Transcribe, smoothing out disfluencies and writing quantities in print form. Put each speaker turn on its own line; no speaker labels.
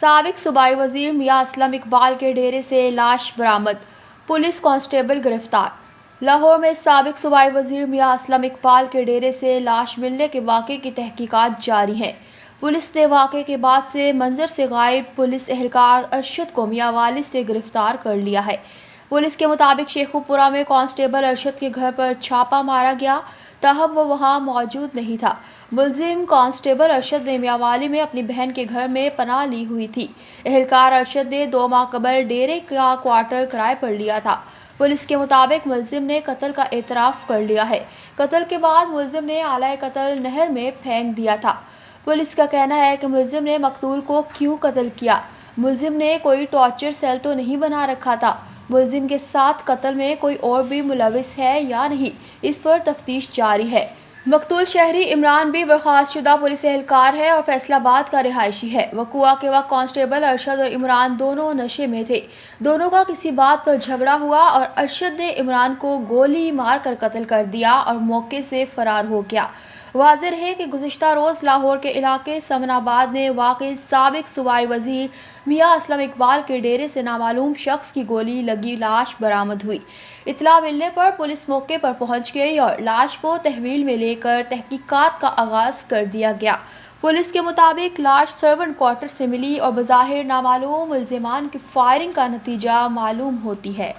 साबिक सूबाई वजीर मियां असलम इकबाल के डेरे से लाश बरामद, पुलिस कांस्टेबल गिरफ्तार। लाहौर में साबिक सूबाई वजीर मियां असलम इकबाल के डेरे से लाश मिलने के वाक़े की तहकीकात जारी हैं। पुलिस ने वाक़े के बाद से मंजर से गायब पुलिस एहलकार अरशद को मियां वालिद से गिरफ्तार कर लिया है। पुलिस के मुताबिक शेखुपुरा में कांस्टेबल अरशद के घर पर छापा मारा गया, ताहम वो वहां मौजूद नहीं था। मुलजिम कांस्टेबल अरशद ने मियांवाली में अपनी बहन के घर में पनाह ली हुई थी। एहलकार अरशद ने 2 माह कबल डेरे का क्वार्टर किराए पर लिया था। पुलिस के मुताबिक मुलजिम ने कत्ल का एतराफ़ कर लिया है। कत्ल के बाद मुलजिम ने आला कत्ल नहर में फेंक दिया था। पुलिस का कहना है कि मुलजिम ने मकतूल को क्यों कत्ल किया। मुलजिम ने कोई टॉर्चर सेल तो नहीं बना रखा था। मुलजिम के साथ कत्ल में कोई और भी मुलविस है या नहीं, इस पर तफ्तीश जारी है। मकतूल शहरी इमरान भी बर्खास्तशुदा पुलिस एहलकार है और फैसलाबाद का रिहायशी है। वक़ुआ के वक्त कांस्टेबल अरशद और इमरान दोनों नशे में थे। दोनों का किसी बात पर झगड़ा हुआ और अरशद ने इमरान को गोली मार कर कत्ल कर दिया और मौके से फरार हो गया। वाज़ेह है कि गुज़िश्ता रोज़ लाहौर के इलाके समनाबाद में वाक़ई साबिक सूबाई वज़ीर मियां असलम इकबाल के डेरे से नामालूम शख्स की गोली लगी लाश बरामद हुई। इत्तला मिलने पर पुलिस मौके पर पहुंच गई और लाश को तहवील में लेकर तहकीकात का आगाज़ कर दिया गया। पुलिस के मुताबिक लाश सर्वेंट क्वार्टर से मिली और बज़ाहिर नामालूम मुल्ज़िमान की फायरिंग का नतीजा मालूम होती है।